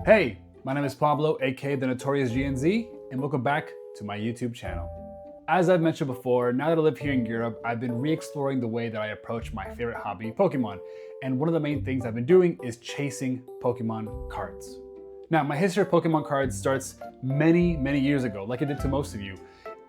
Hey, my name is Pablo, aka the Notorious GNZ, and welcome back to my YouTube channel. As I've mentioned before, now that I live here in Europe, I've been re-exploring the way that I approach my favorite hobby, Pokemon. And one of the main things I've been doing is chasing Pokemon cards. Now, my history of Pokemon cards starts many years ago, like it did to most of you.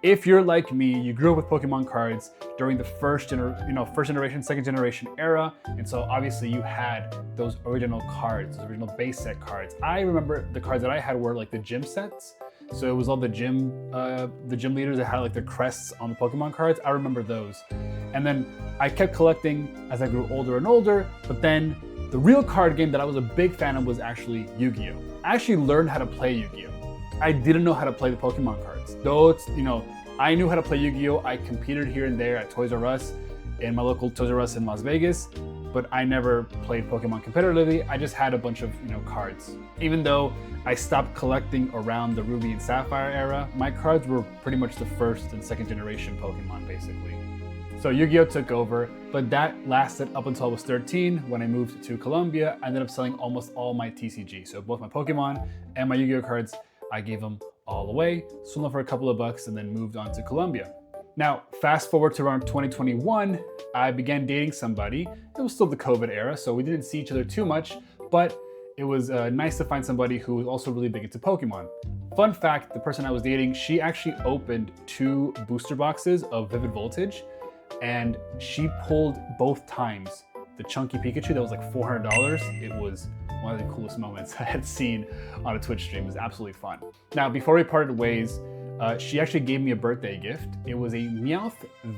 If you're like me, you grew up with Pokemon cards during the first generation, second generation era, and so obviously you had those original cards, those original base set cards. I remember the cards that I had were like the gym sets, so it was all the gym leaders that had like their crests on the Pokemon cards. I remember those, and then I kept collecting as I grew older and older. But then the real card game that I was a big fan of was actually Yu-Gi-Oh! I actually learned how to play Yu-Gi-Oh! I didn't know how to play the Pokemon cards. Though I knew how to play Yu-Gi-Oh! I competed here and there at Toys R Us, in my local Toys R Us in Las Vegas, but I never played Pokemon competitively. I just had a bunch of cards. Even though I stopped collecting around the Ruby and Sapphire era, my cards were pretty much the first and second generation Pokemon, basically. So Yu-Gi-Oh! Took over, but that lasted up until I was 13 when I moved to Colombia. I ended up selling almost all my TCG. So both my Pokemon and my Yu-Gi-Oh! Cards, I gave them all away, sold them for a couple of bucks, and then moved on to Colombia. Now, fast forward to around 2021, I began dating somebody. It was still the COVID era, so we didn't see each other too much, but it was nice to find somebody who was also really big into Pokemon. Fun fact, the person I was dating, she actually opened 2 booster boxes of Vivid Voltage, and she pulled both times the chunky Pikachu that was like $400. It was one of the coolest moments I had seen on a Twitch stream. It was absolutely fun. Now, before we parted ways, she actually gave me a birthday gift. It was a Meowth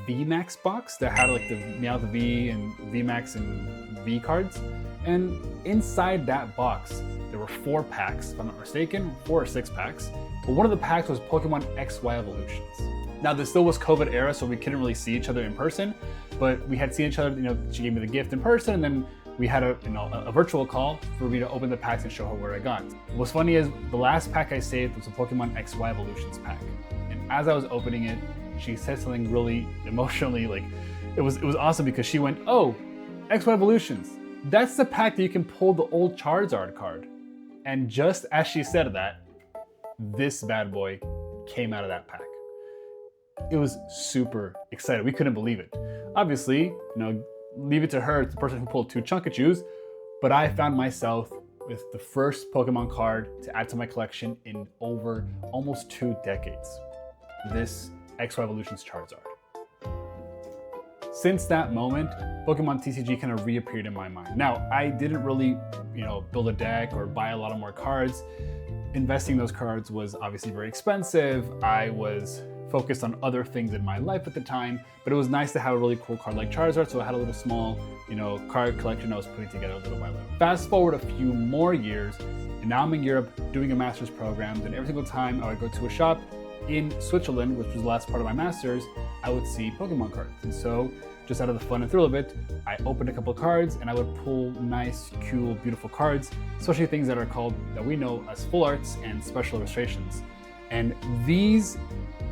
VMAX box that had like the Meowth V and VMAX and V cards. And inside that box, there were 4 packs, if I'm not mistaken, 4 or 6 packs. But one of the packs was Pokemon XY Evolutions. Now, this still was COVID era, so we couldn't really see each other in person, but we had seen each other, she gave me the gift in person, and then we had a virtual call for me to open the packs and show her where I got. What's funny is the last pack I saved was a Pokemon XY Evolutions pack. And as I was opening it, she said something really emotionally, like, it was awesome because she went, "Oh, XY Evolutions, that's the pack that you can pull the old Charizard card." And just as she said that, this bad boy came out of that pack. It was super excited. We couldn't believe it. Obviously, leave it to her, it's the person who pulled 2 Chunkachus, but I found myself with the first Pokemon card to add to my collection in over almost 2 decades. This XY Evolutions Charizard. Since that moment, Pokemon TCG kind of reappeared in my mind. Now, I didn't really, build a deck or buy a lot of more cards. Investing those cards was obviously very expensive. I was focused on other things in my life at the time, but it was nice to have a really cool card like Charizard, so I had a little small, card collection I was putting together little by little. Fast forward a few more years, and now I'm in Europe doing a master's program, and every single time I would go to a shop in Switzerland, which was the last part of my master's, I would see Pokemon cards. And so, just out of the fun and thrill of it, I opened a couple of cards and I would pull nice, cool, beautiful cards, especially things that we know as full arts and special illustrations. And these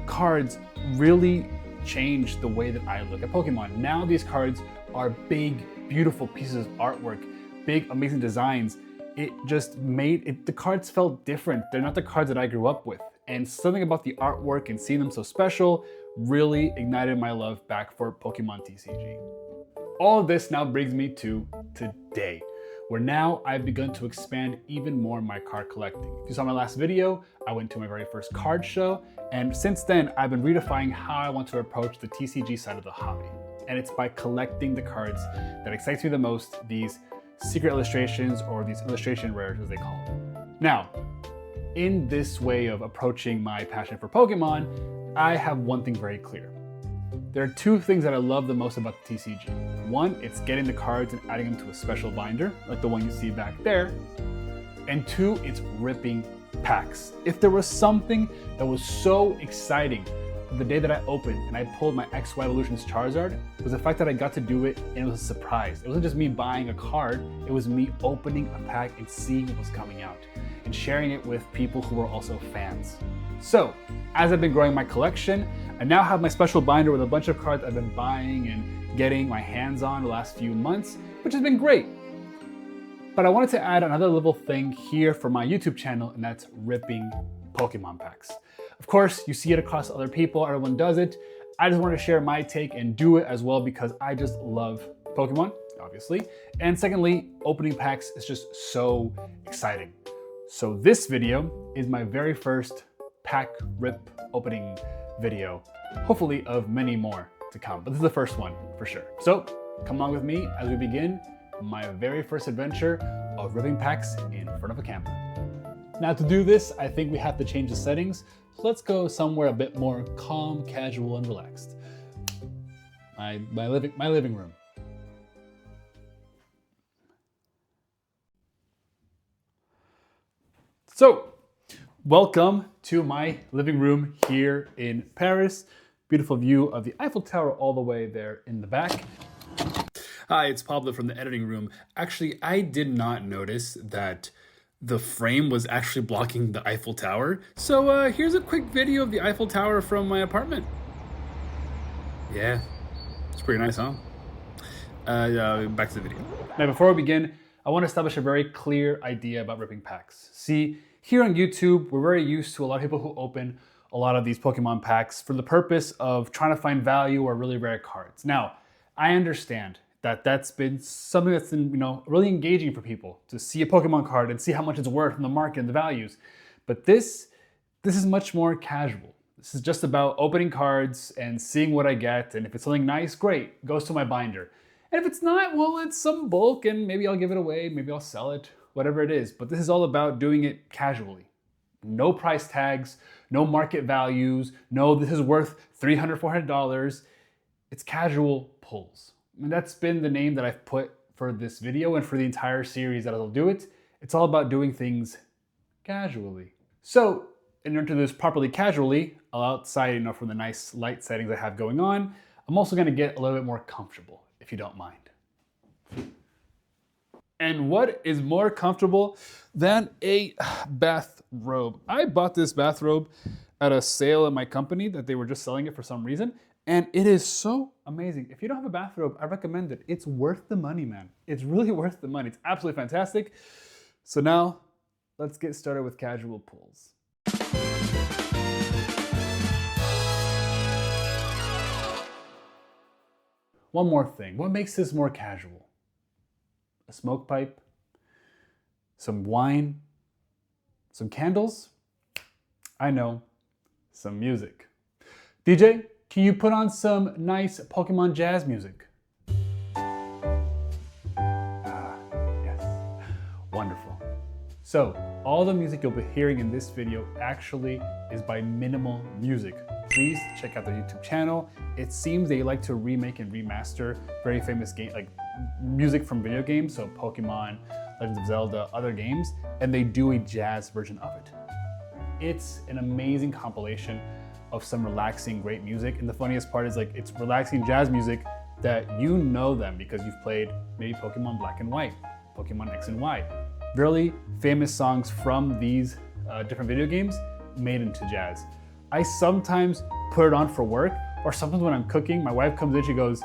cards really changed the way that I look at Pokemon. Now these cards are big, beautiful pieces of artwork, big, amazing designs. It just made the cards felt different. They're not the cards that I grew up with. And something about the artwork and seeing them so special really ignited my love back for Pokemon TCG. All of this now brings me to today, where now I've begun to expand even more my card collecting. If you saw my last video, I went to my very first card show, and since then I've been redefining how I want to approach the TCG side of the hobby. And it's by collecting the cards that excites me the most, these secret illustrations or these illustration rares as they call them. Now, in this way of approaching my passion for Pokemon, I have one thing very clear. There are 2 things that I love the most about the TCG. One, it's getting the cards and adding them to a special binder, like the one you see back there. And 2, it's ripping packs. If there was something that was so exciting the day that I opened and I pulled my XY Evolutions Charizard, was the fact that I got to do it and it was a surprise. It wasn't just me buying a card, it was me opening a pack and seeing what was coming out and sharing it with people who were also fans. So, as I've been growing my collection, I now have my special binder with a bunch of cards I've been buying and getting my hands on the last few months, which has been great. But I wanted to add another little thing here for my YouTube channel, and that's ripping Pokemon packs. Of course, you see it across other people, everyone does it. I just wanted to share my take and do it as well because I just love Pokemon, obviously. And secondly, opening packs is just so exciting. So this video is my very first pack rip opening video, hopefully of many more to come, but this is the first one for sure. So come along with me as we begin my very first adventure of ripping packs in front of a camera. Now to do this, I think we have to change the settings. So let's go somewhere a bit more calm, casual, and relaxed. My living room. So, welcome to my living room here in Paris. Beautiful view of the Eiffel Tower all the way there in the back. Hi, it's Pablo from the editing room. Actually, I did not notice that the frame was actually blocking the Eiffel Tower. So here's a quick video of the Eiffel Tower from my apartment. Yeah, it's pretty nice, huh? Back to the video. Now, before we begin, I want to establish a very clear idea about ripping packs. See, here on YouTube, we're very used to a lot of people who open a lot of these Pokemon packs for the purpose of trying to find value or really rare cards. Now, I understand that that's been something that's been, really engaging for people to see a Pokemon card and see how much it's worth in the market and the values. But this is much more casual. This is just about opening cards and seeing what I get. And if it's something nice, great, it goes to my binder. And if it's not, well, it's some bulk and maybe I'll give it away, maybe I'll sell it, whatever it is. But this is all about doing it casually. No price tags, no market values, no this is worth $300, $400. It's casual pulls. And that's been the name that I've put for this video and for the entire series that I'll do it. It's all about doing things casually. So in order to do this properly casually, outside, from the nice light settings I have going on, I'm also gonna get a little bit more comfortable, if you don't mind. And what is more comfortable than a bathrobe? I bought this bathrobe at a sale at my company that they were just selling it for some reason. And it is so amazing. If you don't have a bathrobe, I recommend it. It's worth the money, man. It's really worth the money. It's absolutely fantastic. So now let's get started with casual pulls. One more thing. What makes this more casual? A smoke pipe, some wine, some candles. I know, some music. DJ, can you put on some nice Pokemon jazz music? Yes, wonderful. So, all the music you'll be hearing in this video actually is by Minimal Music. Please check out their YouTube channel. It seems they like to remake and remaster very famous game, like music from video games, so Pokemon, Legends of Zelda, other games, and they do a jazz version of it. It's an amazing compilation of some relaxing, great music. And the funniest part is it's relaxing jazz music that you know them because you've played maybe Pokemon Black and White, Pokemon X and Y. Really famous songs from these different video games made into jazz. I sometimes put it on for work, or sometimes when I'm cooking, my wife comes in, she goes,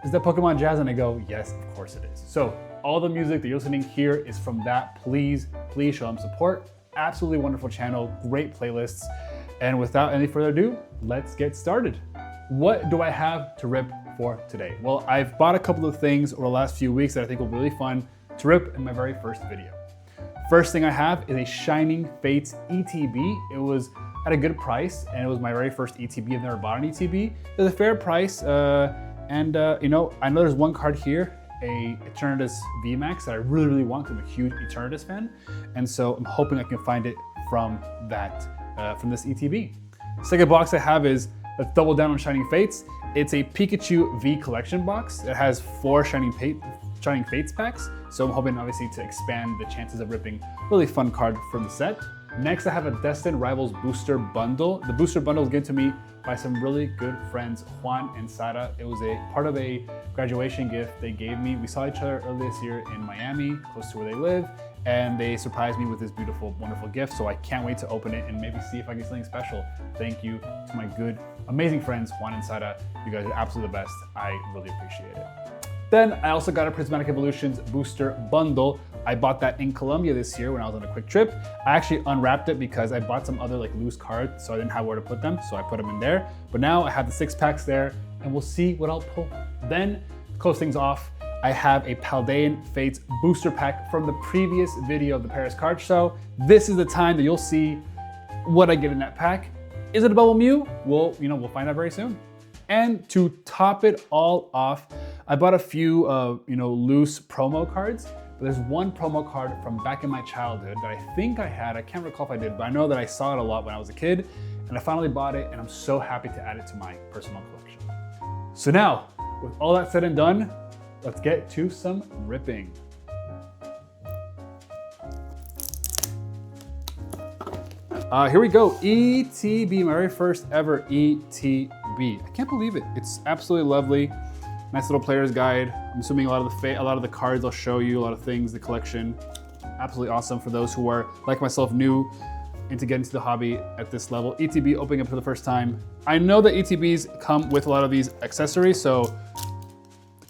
"Is that Pokemon jazz?" And I go, "Yes, of course it is." So all the music that you're listening here is from that. Please show them support. Absolutely wonderful channel, great playlists. And without any further ado, let's get started. What do I have to rip for today? Well, I've bought a couple of things over the last few weeks that I think will be really fun to rip in my very first video. First thing I have is a Shining Fates ETB. It was at a good price, and it was my very first ETB. I've never bought an ETB. It was a fair price, I know there's one card here, a Eternatus VMAX that I really want because I'm a huge Eternatus fan, and so I'm hoping I can find it from from this ETB. Second box I have is, let's double down on Shining Fates. It's a Pikachu V collection box. It has 4 Shining Fates packs, so I'm hoping obviously to expand the chances of ripping a really fun card from the set. Next I have a Destin Rivals booster bundle. The booster bundle was given to me by some really good friends, Juan and Sara. It was a part of a graduation gift they gave me. We saw each other earlier this year in Miami, close to where they live, and they surprised me with this beautiful, wonderful gift. So I can't wait to open it and maybe see if I get something special. Thank you to my good, amazing friends, Juan and Sara. You guys are absolutely the best. I really appreciate it. Then I also got a Prismatic Evolutions booster bundle I bought that in Colombia this year when I was on a quick trip. I actually unwrapped it because I bought some other like loose cards, so I didn't have where to put them, so I put them in there. But now I have the 6 packs there, and we'll see what I'll pull. Then, to close things off, I have a Paldean Fates booster pack from the previous video of the Paris card show. This is the time that you'll see what I get in that pack. Is it a Bubble Mew? We'll find out very soon. And to top it all off, I bought a few loose promo cards. But there's one promo card from back in my childhood that I think I had. I can't recall if I did, but I know that I saw it a lot when I was a kid, and I finally bought it, and I'm so happy to add it to my personal collection. So now, with all that said and done, let's get to some ripping. Here we go, ETB, my very first ever ETB. I can't believe it. It's absolutely lovely. Nice little player's guide. I'm assuming a lot of the cards I'll show you, a lot of things, the collection. Absolutely awesome for those who are, like myself, new into getting to the hobby at this level. ETB opening up for the first time. I know that ETBs come with a lot of these accessories, so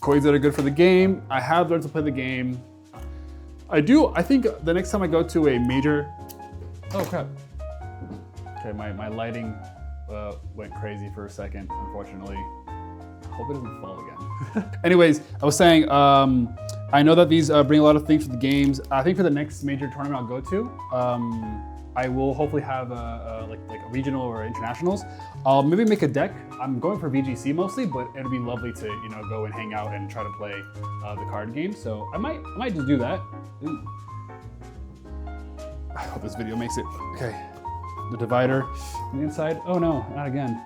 coins that are good for the game. I have learned to play the game. I think the next time I go to a major, oh crap. Okay, my lighting went crazy for a second, unfortunately. Hope it doesn't fall again. Anyways, I was saying, I know that these bring a lot of things to the games. I think for the next major tournament I'll go to, I will hopefully have like a regional or internationals. I'll maybe make a deck. I'm going for VGC mostly, but it'd be lovely to go and hang out and try to play the card game. So I might just do that. Ooh. I hope this video makes it. Okay, the divider on the inside. Oh no, not again.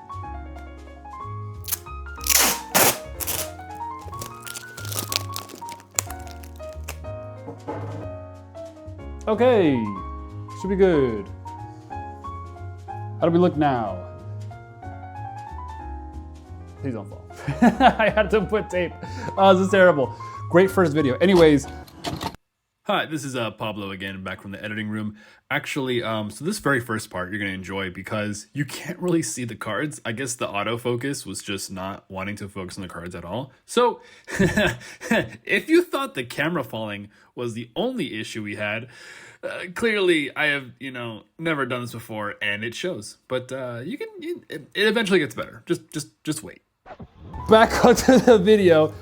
Okay, should be good. How do we look now? Please don't fall. I had to put tape. Oh, this is terrible. Great first video. Anyways. Hi, this is Pablo again, back from the editing room. Actually, so this very first part you're gonna enjoy because you can't really see the cards. I guess the autofocus was just not wanting to focus on the cards at all. So, if you thought the camera falling was the only issue we had, clearly I have, never done this before, and it shows. But it eventually gets better. Just wait. Back onto the video.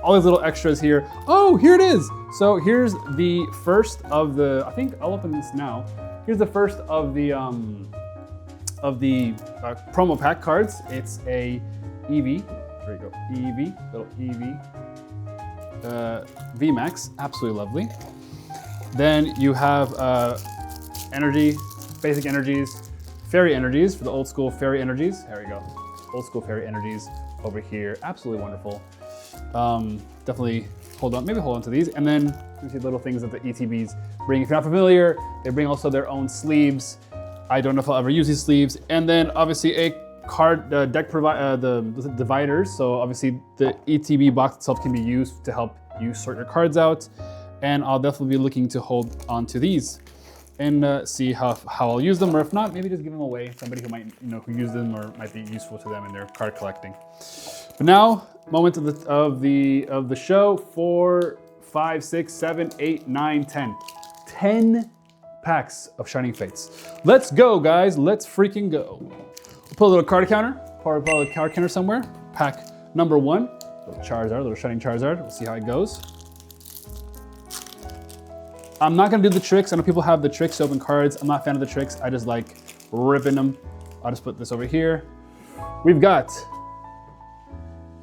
All these little extras here. Oh, here it is. So here's the first of the, I think I'll open this now. Here's the first of the promo pack cards. It's a EV, there you go, EV, little EV, VMAX, absolutely lovely. Then you have energy, basic energies, fairy energies for the old school fairy energies. There we go, old school fairy energies over here, absolutely wonderful. Definitely hold on to these. And then you see little things that the ETBs bring. If you're not familiar, they bring also their own sleeves. I don't know if I'll ever use these sleeves. And then obviously a card deck the dividers. So obviously the ETB box itself can be used to help you sort your cards out. And I'll definitely be looking to hold on to these and see how I'll use them, or if not, maybe just give them away. Somebody who might, who use them or might be useful to them in their card collecting. But now, moment of the show. 4, 5, 6, 7, 8, 9, 10. 10 packs of Shining Fates. Let's go, guys. Let's freaking go. We'll put a little card counter. Probably put a card counter somewhere. Pack number 1. Little Charizard, little Shining Charizard. We'll see how it goes. I'm not gonna do the tricks. I know people have the tricks to open cards. I'm not a fan of the tricks. I just like ripping them. I'll just put this over here. We've got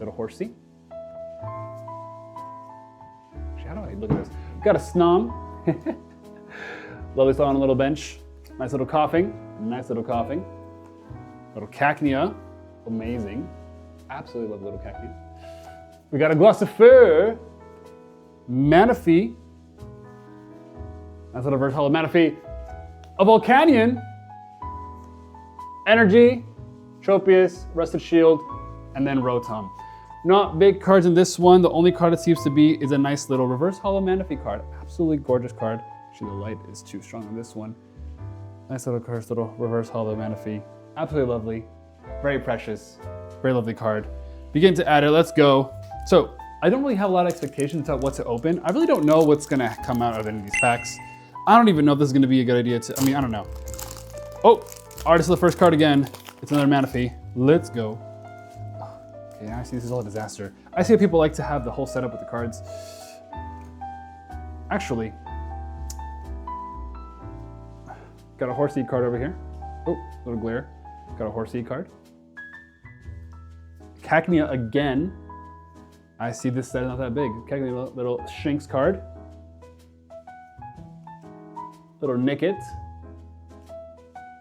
little horsey. Actually, how do I look at this? We've got a Snom. Lovely on a little bench. Nice little coughing. Nice little coughing. Little Cacnea. Amazing. Absolutely love little Cacnea. We got a Glossifer. Manaphy. Nice little reverse hollow Manaphy. A Volcanion. Energy. Tropius. Rusted Shield. And then Rotom. Not big cards in this one. The only card it seems to be is a nice little reverse hollow Manaphy card. Absolutely gorgeous card. Actually, the light is too strong on this one. Nice little card, little reverse hollow Manaphy. Absolutely lovely. Very precious. Very lovely card. Begin to add it. Let's go. So I don't really have a lot of expectations about what to open. I really don't know what's gonna come out of any of these packs. I don't even know if this is gonna be a good idea to, I don't know. Oh, artist of the first card again. It's another Manaphy. Let's go. Okay, now I see this is all a disaster. I see people like to have the whole setup with the cards. Actually, got a Horsey card over here. Oh, little glare. Got a Horsey card. Cacnea again. I see this set is not that big. Cacnea, little Shinx card. Little Nickit.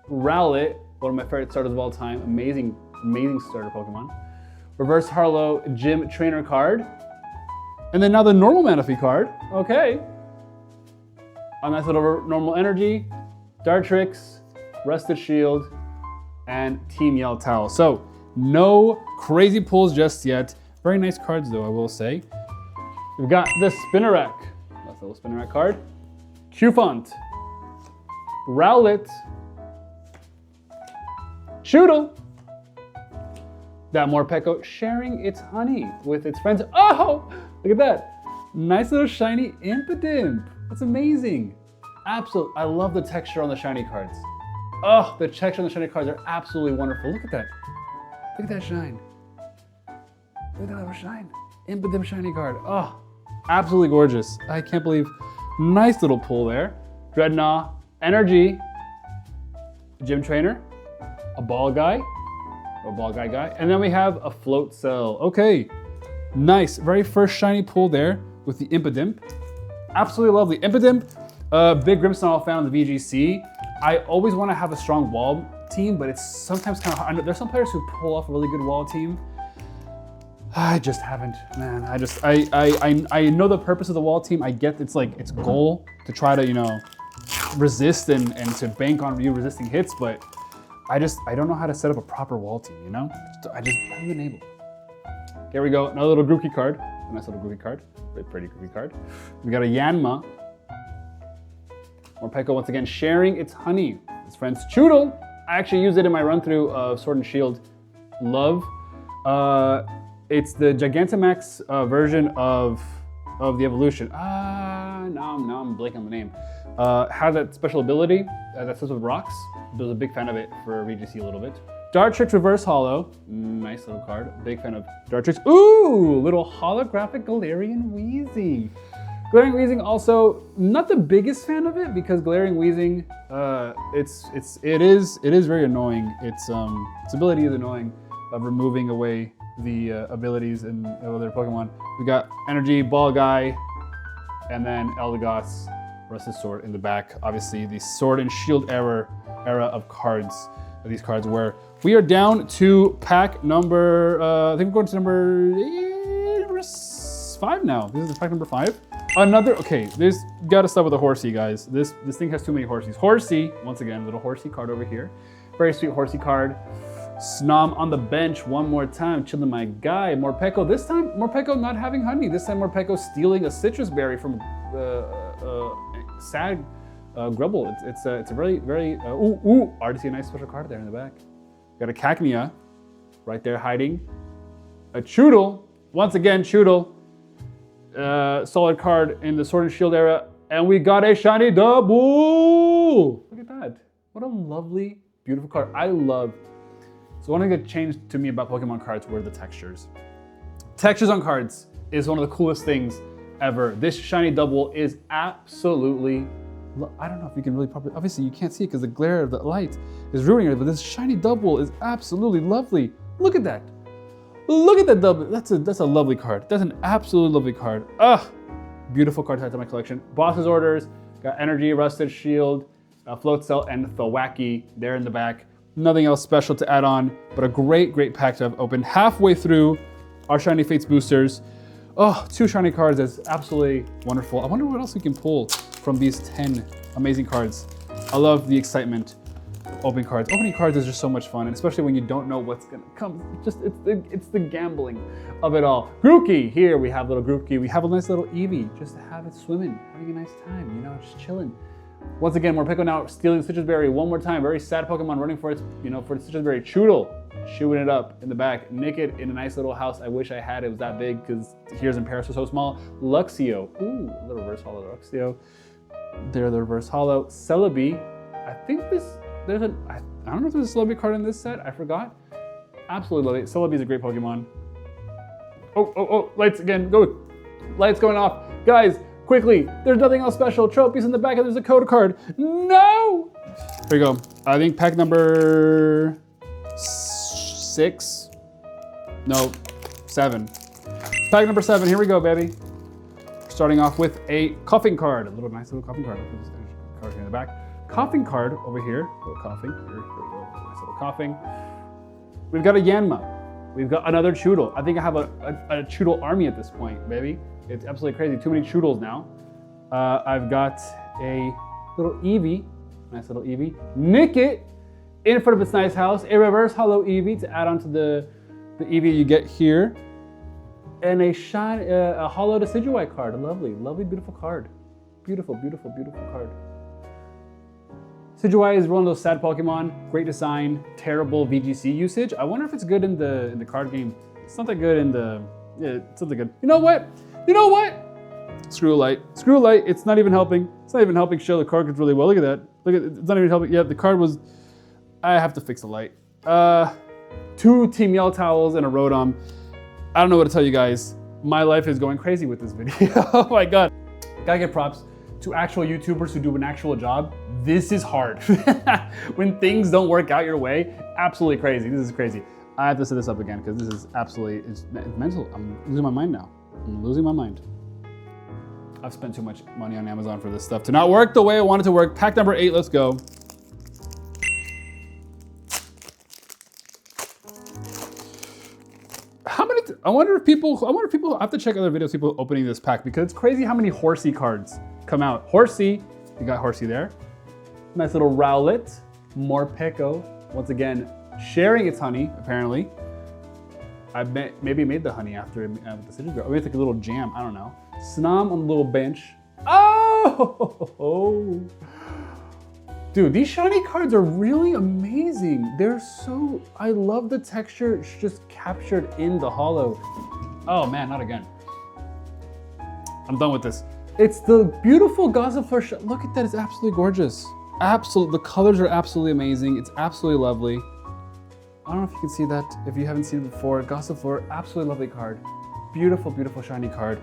Rowlet, one of my favorite starters of all time. Amazing, amazing starter Pokemon. Reverse Harlow Gym Trainer card. And then now the normal Manaphy card. Okay. A nice little normal energy. Dartrix, Rusted Shield, and Team Yell Towel. So, no crazy pulls just yet. Very nice cards though, I will say. We've got the Spinnerack. That's a little Spinnerack card. Q-Font. Rowlet. Choodle. That Morpeko sharing its honey with its friends. Oh, look at that. Nice little shiny Impidimp. That's amazing. Absolutely, I love the texture on the shiny cards. Oh, the texture on the shiny cards are absolutely wonderful. Look at that. Look at that shine. Look at that little shine. Impidimp shiny card. Oh, absolutely gorgeous. I can't believe. Nice little pull there. Dreadnought, Energy, Gym Trainer, a Ball Guy, and then we have a Float Cell. Okay, nice. Very first shiny pull there with the Impidimp. Absolutely lovely. Impidimp, big Grimmsnarl fan on the VGC. I always want to have a strong wall team, but it's sometimes kind of hard. I know there's some players who pull off a really good wall team. I just haven't, man. I know the purpose of the wall team. I get it's like its goal to try to, resist and to bank on you resisting hits, but I don't know how to set up a proper wall team, I haven't been able. Here we go, another little Grookey card. A nice little Grookey card, very pretty Grookey card. We got a Yanma. Morpeko once again sharing its honey. Its friends Choodle. I actually used it in my run through of Sword and Shield. Love. It's the Gigantamax version of the evolution. Now I'm blanking on the name. Has that special ability that says with rocks. I was a big fan of it for VGC a little bit. Dartrix Reverse Hollow. Nice little card. Big fan of Dartrix. Ooh, little holographic Galarian Weezing. Galarian Weezing also not the biggest fan of it because Galarian Weezing, it is very annoying. Its ability is annoying of removing away the abilities in other Pokemon. We got Energy, Ball Guy, and then Eldegoss, Rusted Sword in the back. Obviously, the Sword and Shield era of cards. These cards where we are down to pack number, I think we're going to number 5 now. This is pack number 5. Okay, gotta start with the Horsey, guys. This thing has too many Horseys. Horsey, once again, little Horsey card over here. Very sweet Horsey card. Snom on the bench one more time, chilling my guy. Morpeko, this time Morpeko not having honey. This time Morpeko stealing a citrus berry from sad Grubble. It's a very, very, already see a nice special card there in the back. Got a Cacnea right there hiding. A Choodle, once again Choodle. Solid card in the Sword and Shield era. And we got a shiny double! Look at that. What a lovely, beautiful card. So one thing that changed to me about Pokemon cards were the textures. Textures on cards is one of the coolest things ever. This shiny double is absolutely, I don't know if you can really properly, obviously you can't see it because the glare of the light is ruining it, but this shiny double is absolutely lovely. Look at that. Look at that double. That's a lovely card. That's an absolutely lovely card. Beautiful card to add to my collection. Boss's Orders, got Energy, Rusted Shield, Float Cell, and Thwackey there in the back. Nothing else special to add on, but a great, great pack to have opened. Halfway through our Shiny Fates boosters. 2 shiny cards. That's absolutely wonderful. I wonder what else we can pull from these 10 amazing cards. I love the excitement of opening cards. Opening cards is just so much fun, and especially when you don't know what's gonna come. It's the gambling of it all. Grookey, here we have little Grookey. We have a nice little Eevee, just to have it swimming, having a nice time, just chilling. Once again, Morpeko now stealing Citrus Berry one more time. Very sad Pokemon running for its, for the Citrus Berry. Choodle, chewing it up in the back. Nickit in a nice little house. I wish I had it was that big because here's in Paris was so small. Luxio, ooh, the reverse holo Luxio. There, the reverse holo. Celebi, I think I don't know if there's a Celebi card in this set. I forgot. Absolutely love it. Celebi is a great Pokemon. Oh, lights again, go. Lights going off. Guys, quickly, there's nothing else special. Trophies in the back and there's a code card. No! Here you go. I think pack number 6. No, 7. Pack number 7, here we go, baby. Starting off with a coughing card. A nice little coughing card. There's a card here in the back. Coughing card over here. Little coughing. Here we go. Nice little coughing. We've got a Yanma. We've got another Choodle. I think I have a Choodle army at this point, baby. It's absolutely crazy. Too many Choodles now. I've got a little Eevee. Nice little Eevee. Nickit in front of its nice house. A reverse holo Eevee to add on to the Eevee you get here. And a holo Decidueye card. A lovely, beautiful card. Beautiful card. Decidueye is one of those sad Pokemon. Great design, terrible VGC usage. I wonder if it's good in the card game. It's not that good in the, it's not that good. You know what? Screw a light. It's not even helping. It's not even helping show the card really well. Look at that. It's not even helping. Yeah, the card was, I have to fix the light. 2 Team Yell Towels and a Rotom. I don't know what to tell you guys. My life is going crazy with this video. Oh my God. Gotta get props to actual YouTubers who do an actual job. This is hard. When things don't work out your way, absolutely crazy. This is crazy. I have to set this up again because this is absolutely, it's mental. I'm losing my mind now. I'm losing my mind. I've spent too much money on Amazon for this stuff to not work the way I want it to work. Pack number 8, let's go. I wonder if people I have to check other videos, people opening this pack because it's crazy how many Horsey cards come out. Horsey, you got Horsey there. Nice little Rowlet, Morpeko, once again, sharing its honey, apparently. I maybe made the honey after the Citrus Girl. Maybe it's like a little jam, I don't know. Snom on the little bench. Oh! Dude, these shiny cards are really amazing. They're so, I love the texture. It's just captured in the holo. Oh man, not again. I'm done with this. It's the beautiful Gossifleur. Look at that, it's absolutely gorgeous. The colors are absolutely amazing. It's absolutely lovely. I don't know if you can see that, if you haven't seen it before. Gossifleur, absolutely lovely card. Beautiful shiny card.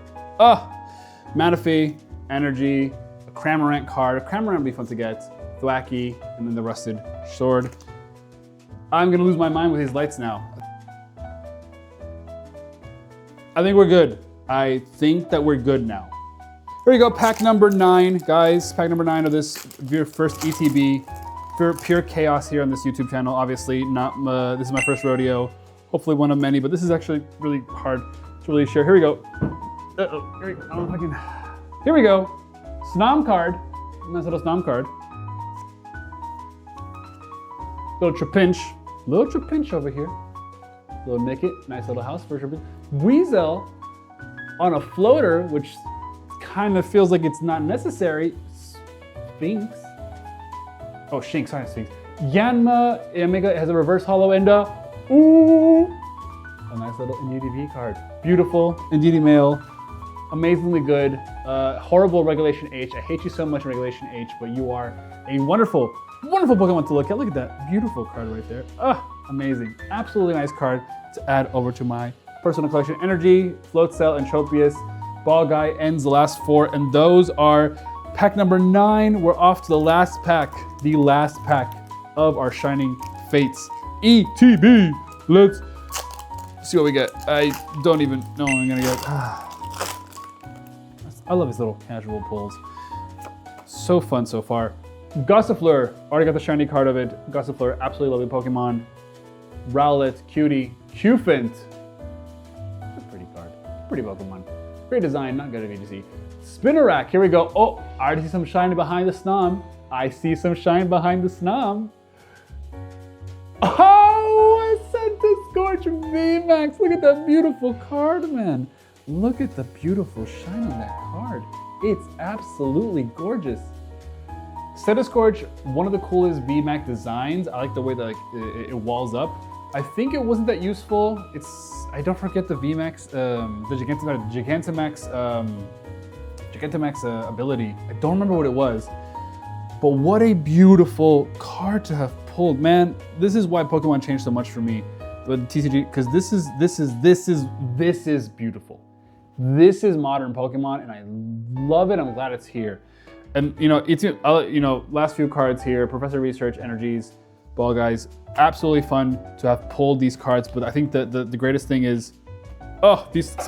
Manaphy, Energy, a Cramorant card. A Cramorant would be fun to get. Thwacky, and then the Rusted Sword. I'm gonna lose my mind with these lights now. I think we're good. I think that we're good now. Here we go, pack number 9, guys. Pack number 9 of this, your first ETB. Pure chaos here on this YouTube channel. Obviously, this is my first rodeo. Hopefully one of many, but this is actually really hard to really share. Here we go. Here we go. I don't know if I can. Here we go. Snom card. Nice little Snom card. Little Trapinch over here. Little Nickit, nice little house for Trapinch. Weasel on a floater, which kind of feels like it's not necessary. Sphinx. Oh, Shinx, sorry, Sphinx. Yanma, Omega has a reverse holo and a nice little NDDV card. Beautiful, Indeedee Male, amazingly good. Horrible Regulation H. I hate you so much, Regulation H, but you are a wonderful Pokemon to look at. Look at that beautiful card right there. Amazing. Absolutely nice card to add over to my personal collection. Energy, Float Cell, and Tropius. Ball Guy ends the last 4, and those are pack number 9. We're off to the last pack of our Shining Fates. ETB. Let's see what we get. I don't even know what I'm gonna get. I love these little casual pulls. So fun so far. Gossifleur, already got the shiny card of it. Gossifleur, absolutely lovely Pokemon. Rowlet, Cutie, Cufant. That's a pretty card. Pretty Pokemon. Great design, not good at VGC. Spinarak, here we go. Oh, I already see some shine behind the Snom. Oh, I sent this Scorch VMAX. Look at that beautiful card, man. Look at the beautiful shine on that card. It's absolutely gorgeous. Scorch, one of the coolest VMAX designs. I like the way that like it walls up. I think it wasn't that useful. I don't forget the VMAX, the Gigantamax ability. I don't remember what it was, but what a beautiful card to have pulled, man. This is why Pokemon changed so much for me. But TCG, because this is beautiful. This is modern Pokemon, and I love it. I'm glad it's here. And last few cards here: Professor Research, Energies, Ball Guys. Absolutely fun to have pulled these cards. But I think the greatest thing is, let's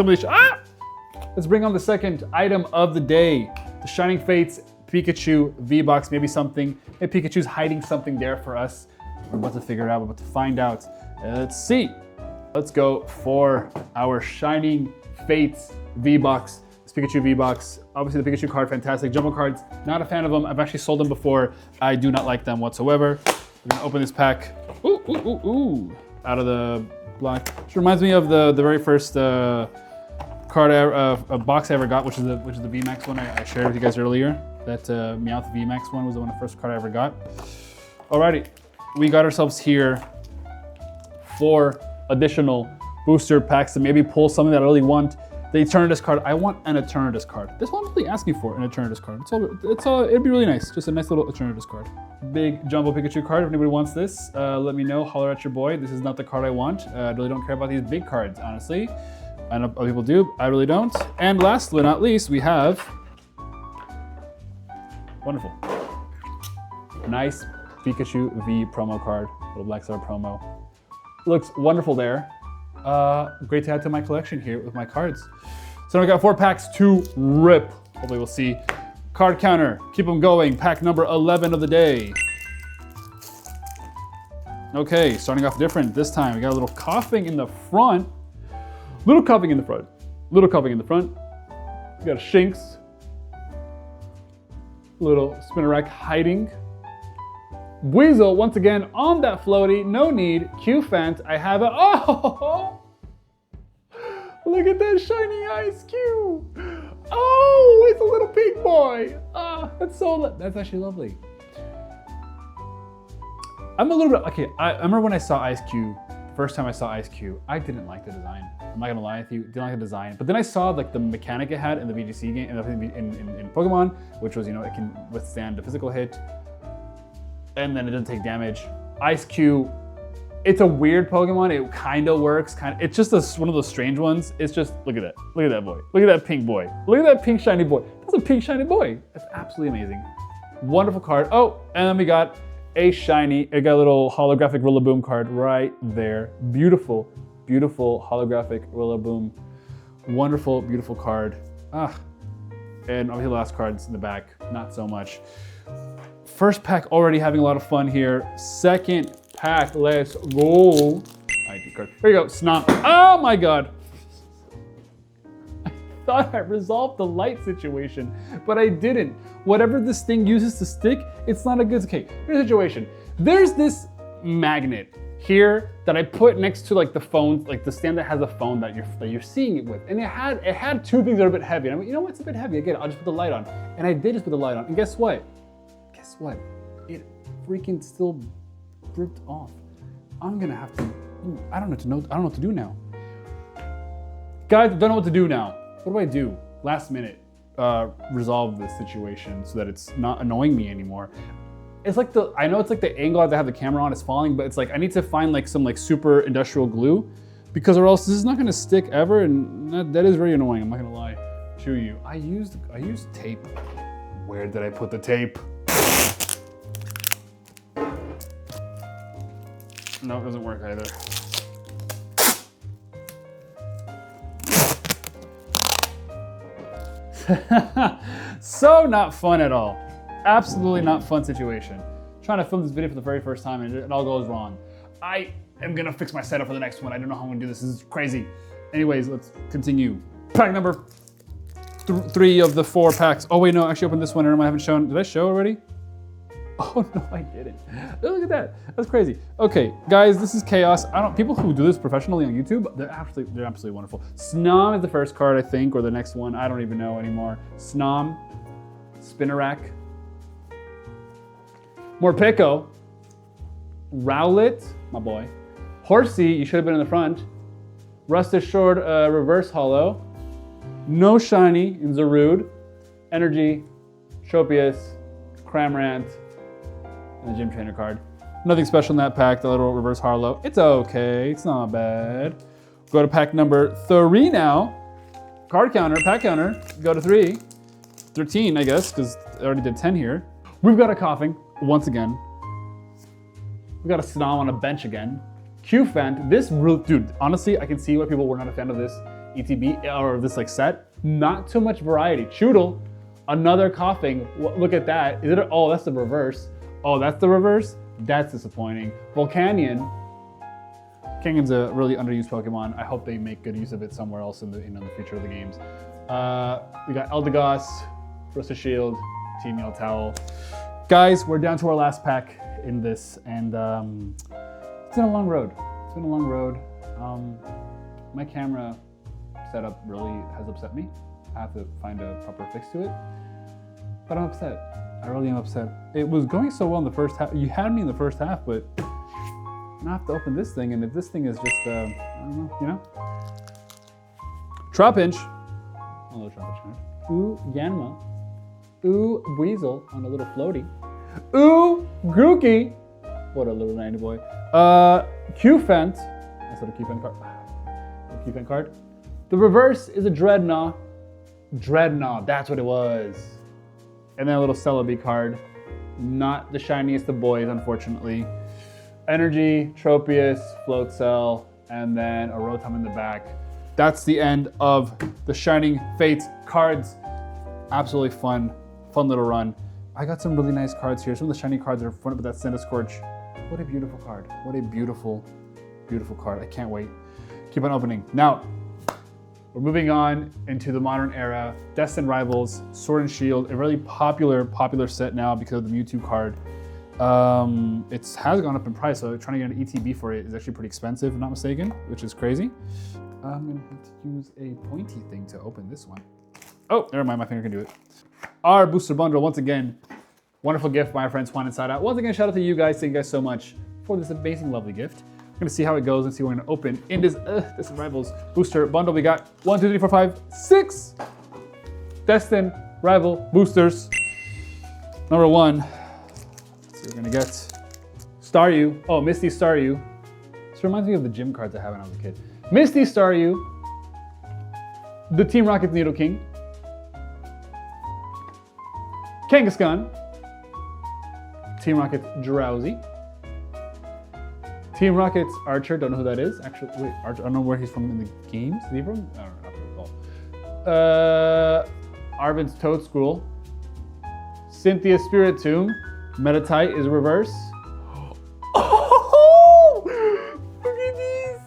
bring on the second item of the day: the Shining Fates Pikachu V-Box. Maybe Pikachu's hiding something there for us. We're about to figure it out. We're about to find out. Let's see. Let's go for our Shining Fates V-Box. This Pikachu V-Box. Obviously the Pikachu card, fantastic. Jumbo cards, not a fan of them. I've actually sold them before. I do not like them whatsoever. We're gonna open this pack. Ooh. Out of the block. Which reminds me of the very first box I ever got, which is the VMAX one I shared with you guys earlier. That Meowth VMAX one was the first card I ever got. Alrighty, we got ourselves here 4 additional booster packs to maybe pull something that I really want. The Eternatus card, I want an Eternatus card. That's what I'm really asking for, an Eternatus card. It'd be really nice, just a nice little Eternatus card. Big Jumbo Pikachu card, if anybody wants this, let me know, holler at your boy. This is not the card I want. I really don't care about these big cards, honestly. I know other people do, I really don't. And last but not least, we have, wonderful, nice Pikachu V promo card, little Black Star promo. Looks wonderful there. Great to add to my collection here with my cards. So now we got 4 packs to rip. Hopefully we'll see. Card counter, keep them going. Pack number 11 of the day. Okay, starting off different this time. We got a little coughing in the front. Little coughing in the front. We got a Shinx. Little Spinnerack hiding. Weasel, once again, on that floaty, no need. Q-Fant, I have a, look at that shiny Ice Cube. Oh, it's a little pink boy. That's actually lovely. I'm a little bit, okay, I remember when I saw Ice Cube, first time I saw Ice Cube, I didn't like the design. I'm not gonna lie with you, didn't like the design. But then I saw like the mechanic it had in the VGC game, in Pokemon, which was, it can withstand a physical hit, and then it doesn't take damage. Ice Cube, it's a weird Pokemon. It kind of works, it's just one of those strange ones. It's just, look at that boy. Look at that pink boy. Look at that pink shiny boy. That's a pink shiny boy. That's absolutely amazing. Wonderful card. Oh, and then we got a shiny, it got a little holographic Rillaboom card right there. Beautiful, beautiful holographic Rillaboom. Wonderful, beautiful card. And obviously the last card's in the back, not so much. First pack already having a lot of fun here. Second pack, let's go. ID card. Here you go, Snom. Oh my God. I thought I resolved the light situation, but I didn't. Whatever this thing uses to stick, it's not a good, okay, here's the situation. There's this magnet here that I put next to like the phone, like the stand that has a phone that you're seeing it with. And it had 2 things that are a bit heavy. And I'm like, you know what, it's a bit heavy. Again, I'll just put the light on. And I did just put the light on. And guess what? It freaking still broke off. I'm gonna have to, I don't know what to do now. Guys, I don't know what to do now. What do I do? Last minute, resolve this situation so that it's not annoying me anymore. It's like I know it's like the angle that I have the camera on is falling, but it's like I need to find like some like super industrial glue, because or else this is not gonna stick ever, and that is very annoying, I'm not gonna lie to you. I used tape. Where did I put the tape? No, it doesn't work either. So not fun at all. Absolutely not fun situation. Trying to film this video for the very first time and it all goes wrong. I am gonna fix my setup for the next one. I don't know how I'm gonna do this. This is crazy. Anyways, let's continue. Pack number 3 of the 4 packs. Oh wait, no, I actually opened this one and I haven't shown. Did I show already? Oh no, I didn't. Look at that. That's crazy. Okay, guys, this is chaos. People who do this professionally on YouTube, they're absolutely wonderful. Snom is the first card, I think, or the next one. I don't even know anymore. Snom, Spinnerack. Morpeko. Rowlet, my boy. Horsey, you should have been in the front. Rust Assured reverse holo. No shiny in Zarude. Energy, Tropius, Cramorant, and the Gym Trainer card. Nothing special in that pack, the little reverse holo. It's okay, it's not bad. Go to pack number 3 now. Card counter, pack counter, go to 3. 13, I guess, because I already did 10 here. We've got a coughing, once again. We've got a Snom on a bench again. Q-Fent, this real, dude, honestly, I can see why people were not a fan of this ETB, or this like set. Not too much variety. Choodle, another coughing. Look at that. Is it? Oh, that's the reverse. Oh, that's the reverse? That's disappointing. Volcanion. Kangen's a really underused Pokemon. I hope they make good use of it somewhere else in the future of the games. We got Eldegoss, Rosa Shield, Team Yell Towel. Guys, we're down to our last pack in this, and it's been a long road. It's been a long road. My camera setup really has upset me. I have to find a proper fix to it, but I'm upset. I really am upset. It was going so well in the first half. You had me in the first half, but now I have to open this thing, and if this thing is just, I don't know, you know? Trapinch. A little Trapinch card. Ooh, Yanma. Ooh, Weasel on a little floaty. Ooh, Grookey. What a little nanny boy. Q-Fent. That's what a Q-Fent card. A Q-Fent card. The reverse is a Dreadnought. Dreadnought, that's what it was. And then a little Celebi card. Not the shiniest of boys, unfortunately. Energy, Tropius, Float Cell, and then a Rotom in the back. That's the end of the Shining Fates cards. Absolutely fun little run. I got some really nice cards here. Some of the shiny cards are fun, but that Scorch. What a beautiful card. What a beautiful, beautiful card. I can't wait. Keep on opening. Now, we're moving on into the modern era. Destined Rivals, Sword and Shield, a really popular set now because of the Mewtwo card. It has gone up in price, so trying to get an ETB for it is actually pretty expensive, if I'm not mistaken, which is crazy. I'm gonna have to use a pointy thing to open this one. Oh, never mind, my finger can do it. Our booster bundle, once again, wonderful gift by our friends Juan and Sada. Once again, shout out to you guys. Thank you guys so much for this amazing, lovely gift. We're gonna see how it goes and see what we're gonna open in this Destined Rivals booster bundle. We got 1, 2, 3, 4, 5, 6 Destined Rival boosters. Number 1, let's see what we're gonna get. Staryu. Oh, Misty Staryu. This reminds me of the gym cards I had when I was a kid. Misty Staryu. The Team Rocket Nidoking. Kangaskhan. Team Rocket's Drowsy. Team Rocket's Archer, don't know who that is. Actually, wait, Archer, I don't know where he's from in the games. Is he from? I don't know. Arvin's Toadscroll. Cynthia Spiritomb. Metatite is reverse. Oh! Look at these!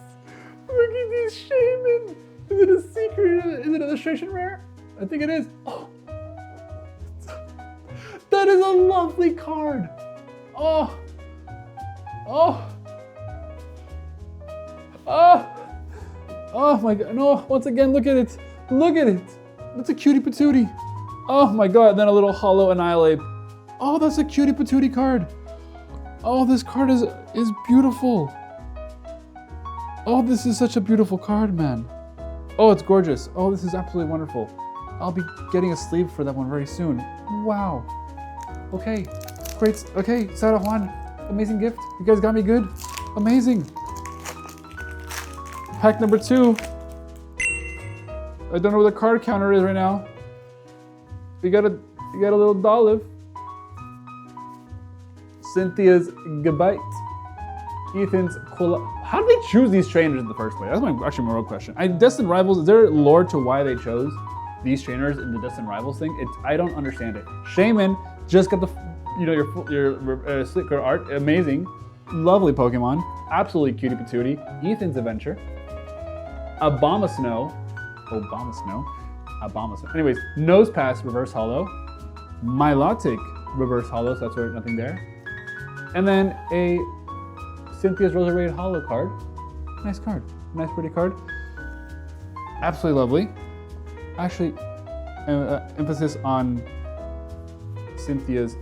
Look at these Shaman! Is it a secret? Is it an illustration rare? I think it is. Oh! That is a lovely card! Oh! Oh! Oh! Oh my god, no, once again, look at it. Look at it. That's a cutie patootie. Oh my god, then a little holo Annihilate. Oh, that's a cutie patootie card. Oh, this card is beautiful. Oh, this is such a beautiful card, man. Oh, it's gorgeous. Oh, this is absolutely wonderful. I'll be getting a sleeve for that one very soon. Wow. Okay, great. Okay, Sada Juan, amazing gift. You guys got me good. Amazing. Pack number 2. I don't know where the card counter is right now. We got a little Dolliv. Cynthia's Gabite. Ethan's Quilla. How did they choose these trainers in the first place? That's my real question. Destined Rivals, is there lore to why they chose these trainers in the Destined Rivals thing? I don't understand it. Shaman just got the, your sticker art, amazing, lovely Pokemon, absolutely cutie patootie. Ethan's Adventure, Abomasnow. Anyways, Nose Pass reverse holo, Milotic reverse holo, so that's where nothing there, and then a Cynthia's Roserade holo card. Nice card, nice pretty card, absolutely lovely. Actually, emphasis on Cynthia's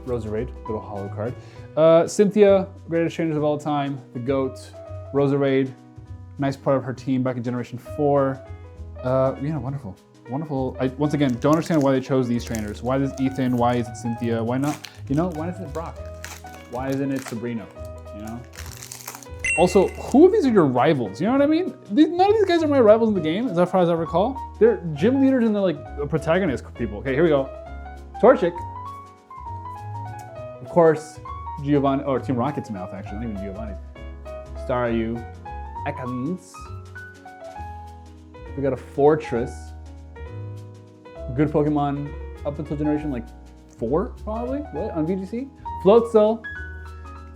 Roserade, little hollow card. Cynthia, greatest trainers of all time, the GOAT. Roserade, nice part of her team back in Generation 4. Yeah, wonderful. Wonderful. I, once again, don't understand why they chose these trainers. Why is Ethan? Why is it Cynthia? Why not, you know, why isn't it Brock? Why isn't it Sabrina, you know? Also, who of these are your rivals? You know what I mean? None of these guys are my rivals in the game, as far as I recall. They're gym leaders and they're like protagonist people. Okay, here we go. Torchic. Of course, Giovanni, or Team Rocket's mouth actually, not even Giovanni's. Staryu, Ekans. We got a Fortress. Good Pokemon up until generation like 4, probably, what, on VGC? Floatzel,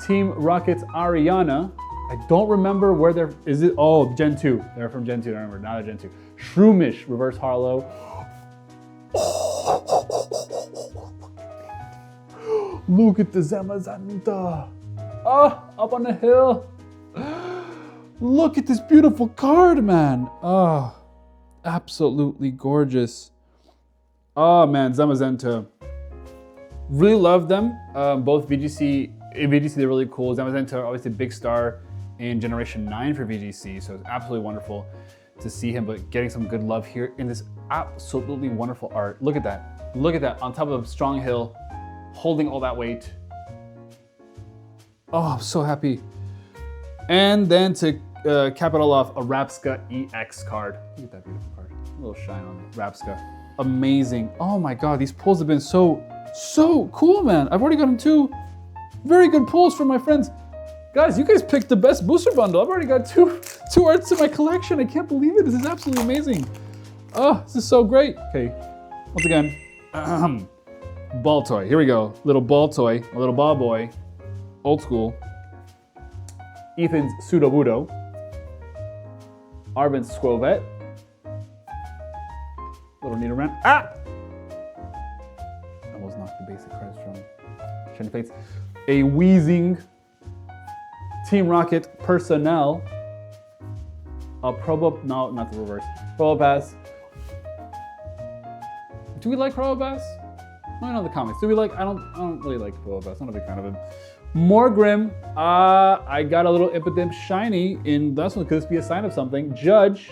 Team Rocket's Ariana. I don't remember where they're, is it, oh, Gen 2. They're from Gen 2, I remember, now they're Gen 2. Shroomish, Reverse Harlow. Look at the Zamazenta. Ah, up on the hill. Look at this beautiful card, man. Ah, absolutely gorgeous. Oh man, Zamazenta. Really love them. Both VGC, in VGC they're really cool. Zamazenta, obviously a big star in Generation 9 for VGC, so it's absolutely wonderful to see him, but getting some good love here in this absolutely wonderful art. Look at that. Look at that, on top of a strong hill, holding all that weight. Oh, I'm so happy. And then to cap it all off, a Rapska EX card. Look at that beautiful card. A little shine on it. Rapska. Amazing. Oh my God, these pulls have been so cool, man. I've already gotten 2 very good pulls from my friends. Guys, you guys picked the best booster bundle. I've already got two arts in my collection. I can't believe it. This is absolutely amazing. Oh, this is so great. Okay, once again, ball toy. Here we go. Little ball toy, a little ball boy, old school. Ethan's Sudowoodo. Arvin's Squovet. Little Nidoran. Ah! Almost knocked the basic cards from Shiny Fates. A Wheezing. Team Rocket Personnel. A Probo, no, not the reverse. Probopass. Do we like Probopass? Let me know in the comments. Do we like, I don't really like Probopass. I'm not a big fan of him. Morgrim. I got a little Impidimp shiny in this one. Could this be a sign of something? Judge.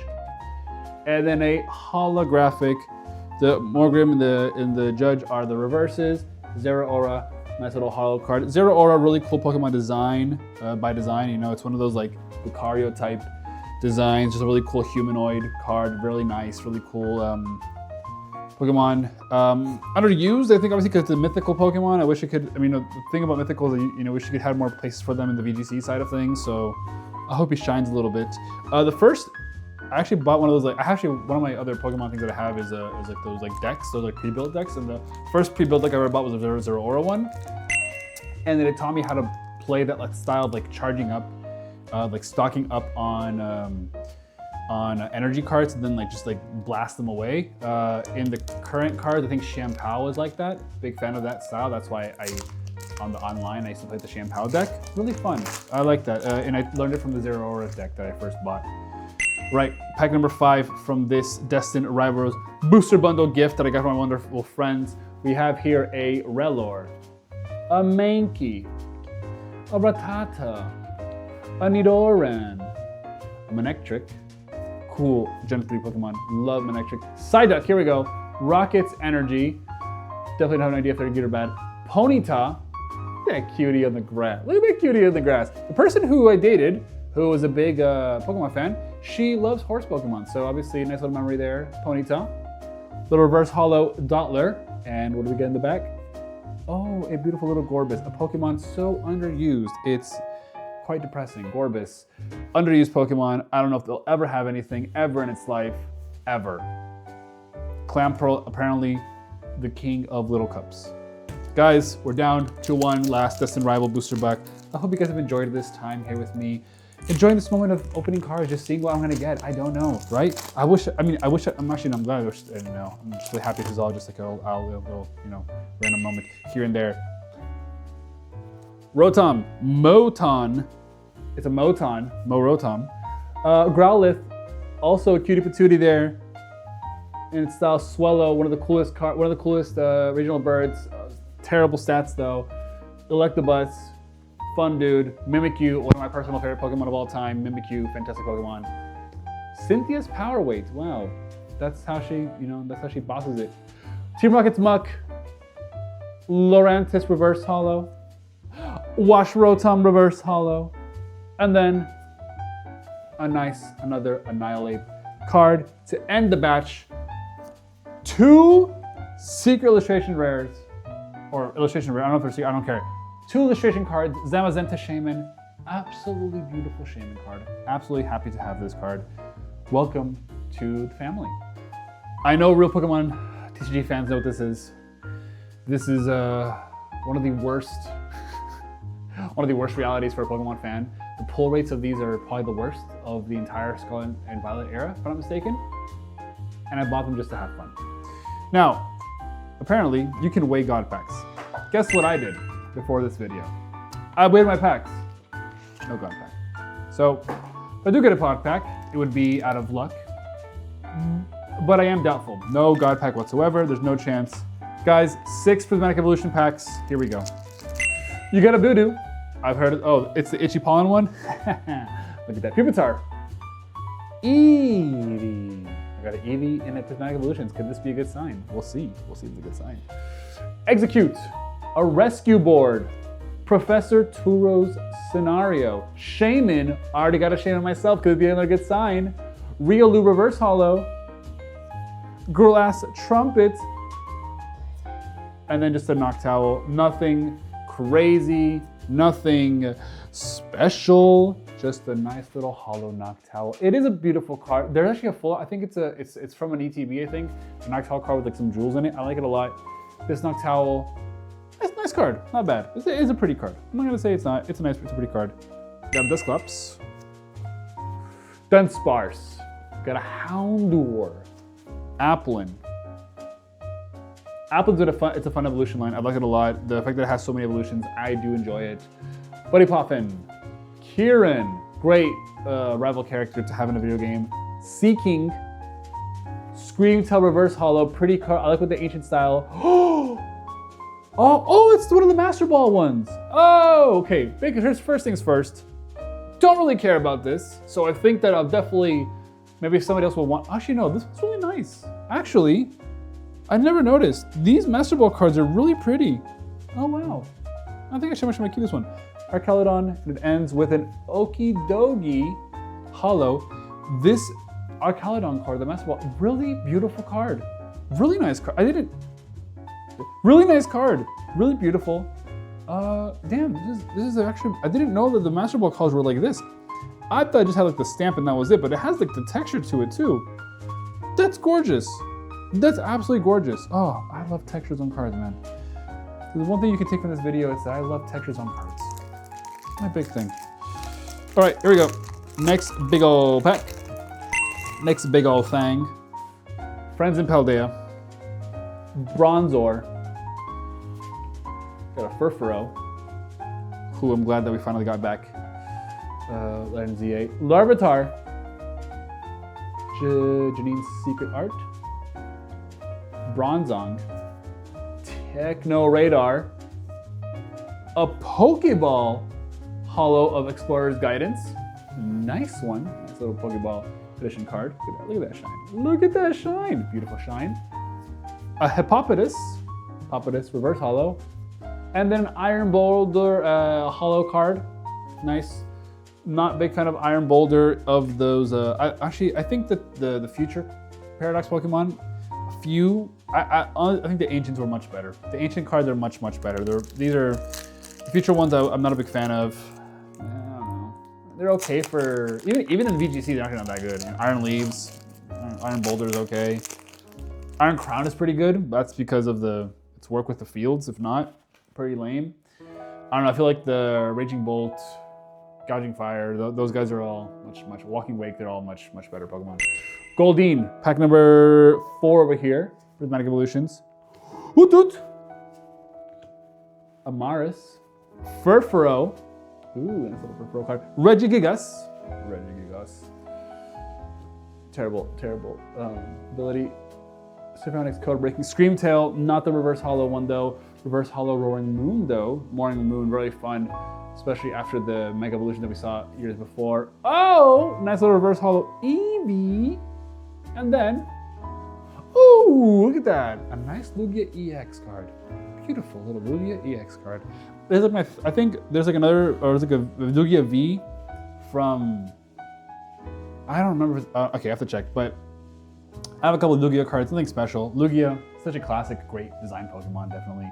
And then a holographic. The Morgrim and the Judge are the reverses. Zeraora. Nice little hollow card. Zeraora, really cool Pokemon design. By design, you know, it's one of those like Lucario type designs. Just a really cool humanoid card. Really nice, really cool Pokemon. Underused, I think, obviously, because the mythical Pokemon. I wish it could. I mean, the thing about mythicals, you know, wish you could have more places for them in the VGC side of things. So I hope he shines a little bit. The first, I actually bought one of those. Like, one of my other Pokemon things that I have is like those like decks, those like pre-built decks. And the first pre-built deck I ever bought was a Zeraora one, and then it taught me how to play that like style of like charging up, like stocking up on energy cards and then like just like blast them away. In the current cards, I think Shampoo is like that. Big fan of that style. That's why on the online I used to play the Shampoo deck. Really fun. I like that, and I learned it from the Zeraora deck that I first bought. Right, pack number 5 from this Destined Rivals booster bundle gift that I got from my wonderful friends. We have here a Rellor, a Mankey, a Rattata, a Nidoran, a Manectric. Cool Gen 3 Pokemon. Love Manectric. Psyduck, here we go. Rocket's Energy. Definitely don't have an idea if they're good or bad. Ponyta. Look at that cutie on the grass. Look at that cutie on the grass. The person who I dated, who was a big Pokemon fan, she loves horse Pokemon. So obviously, nice little memory there. Ponyta. Little reverse hollow Dottler. And what do we get in the back? Oh, a beautiful little Gorbis. A Pokemon so underused. It's quite depressing. Gorbis. Underused Pokemon. I don't know if they'll ever have anything ever in its life. Ever. Clamperl, apparently the king of little cups. Guys, we're down to one last Destined Rival booster pack. I hope you guys have enjoyed this time here with me. Enjoying this moment of opening cards, just seeing what I'm gonna get. I don't know, right? I'm glad. I'm just really happy this is all just like a little, you know, random moment here and there. Rotom, Moton. It's a Moton, Morotom. Growlithe, also a cutie patootie there. In its style, Swallow, one of the coolest regional birds. Terrible stats though. Electabuzz, fun dude. Mimikyu, one of my personal favorite Pokemon of all time. Mimikyu, fantastic Pokemon. Cynthia's Power Weight, wow. That's how she, that's how she bosses it. Team Rocket's Muck. Lurantis Reverse Holo. Wash Rotom Reverse Holo. And then another Annihilate card to end the batch. 2 secret illustration rares, or illustration rare, I don't know if they're secret, I don't care. 2 illustration cards, Zamazenta Shaman, absolutely beautiful Shaman card. Absolutely happy to have this card. Welcome to the family. I know real Pokemon TCG fans know what this is. This is one of the worst realities for a Pokemon fan. The pull rates of these are probably the worst of the entire Scarlet and Violet era, if I'm not mistaken. And I bought them just to have fun. Now, apparently, you can weigh God packs. Guess what I did before this video? I weighed my packs. No God pack. So, if I do get a God pack, it would be out of luck. But I am doubtful. No God pack whatsoever. There's no chance. Guys, 6 Prismatic Evolution packs. Here we go. You got a Voodoo. I've heard it. Oh, it's the Itchy Pollen one. Look at that. Pupitar. Eevee. I got an Eevee in a Prismatic Evolutions. Could this be a good sign? We'll see. We'll see if it's a good sign. Execute. A Rescue Board. Professor Turo's Scenario. Shaman. I already got a Shaman myself. Could it be another good sign? Riolu Reverse Holo. Glass Trumpet. And then just a Noctowl. Nothing crazy. Nothing special. Just a nice little holo Noctowl. It is a beautiful card. There's actually a full, I think it's from an ETB, I think. A Noctowl card with like some jewels in it. I like it a lot. This Noctowl, it's a nice card. Not bad. It's a pretty card. I'm not gonna say it's not. It's a pretty card. Got a Dusclops. Dunsparce. Got a Houndour. Applin. Applin's it's a fun evolution line. I like it a lot. The fact that it has so many evolutions, I do enjoy it. Buddy Poffin. Kieran. Great rival character to have in a video game. Seeking. Screamtail Reverse Holo. Pretty card. I like with the ancient style. Oh, it's one of the Master Ball ones. Oh, okay. Because first things first. Don't really care about this. So I think that I'll definitely, maybe somebody else will want. Actually, no, this one's really nice. Actually, I never noticed. These Master Ball cards are really pretty. Oh, wow. I think I should keep this one. Archelodon, and it ends with an Okidogi Holo. This Archelodon card, the Master Ball, really beautiful card. Really nice card. Really nice card. Really beautiful. Damn, this is actually, I didn't know that the Master Ball cards were like this. I thought it just had like the stamp and that was it, but it has like the texture to it too. That's gorgeous. That's absolutely gorgeous. Oh, I love textures on cards, man. There's one thing you can take from this video is that I love textures on cards. My big thing. All right, here we go. Next big ol' pack. Next big ol' thing. Friends in Paldea. Bronzor. Got a Furfuro, who I'm glad that we finally got back. Legend Z8. Larvitar. Janine's Secret Art. Bronzong. Techno Radar. A Pokeball Holo of Explorer's Guidance. Nice one. Nice little Pokeball edition card. Look at that shine. Look at that shine. Beautiful shine. A Hippopotas. Hippopotas Reverse Holo. And then an Iron Boulder Holo card. Nice. Not big fan of Iron Boulder of those. I think that the future Paradox Pokemon, I think the Ancients were much better. The Ancient cards are much better. These are the future ones I'm not a big fan of. I don't know. They're okay for, even in VGC, they're actually not that good. Iron Leaves, Iron Boulder is okay. Iron Crown is pretty good. That's because of its work with the fields. If not, pretty lame. I don't know, I feel like the Raging Bolt, Gouging Fire, those guys are all much, Walking Wake, they're all much better Pokemon. Goldeen, pack number 4 over here, Prismatic Evolutions. Hoot Hoot! Amaris, Furfuro, ooh, nice little Furfuro card. Regigigas, terrible ability. Symphonics Code Breaking. Screamtail, not the Reverse Holo one though. Reverse Hollow Roaring Moon though. Roaring Moon, really fun, especially after the Mega Evolution that we saw years before. Oh, nice little Reverse Hollow Eevee. And then, ooh, look at that. A nice Lugia EX card. Beautiful little Lugia EX card. There's like I think there's like another, or there's like a Lugia V from, I don't remember. Okay, I have to check, but I have a couple of Lugia cards, nothing special. Lugia, such a classic, great design Pokemon, definitely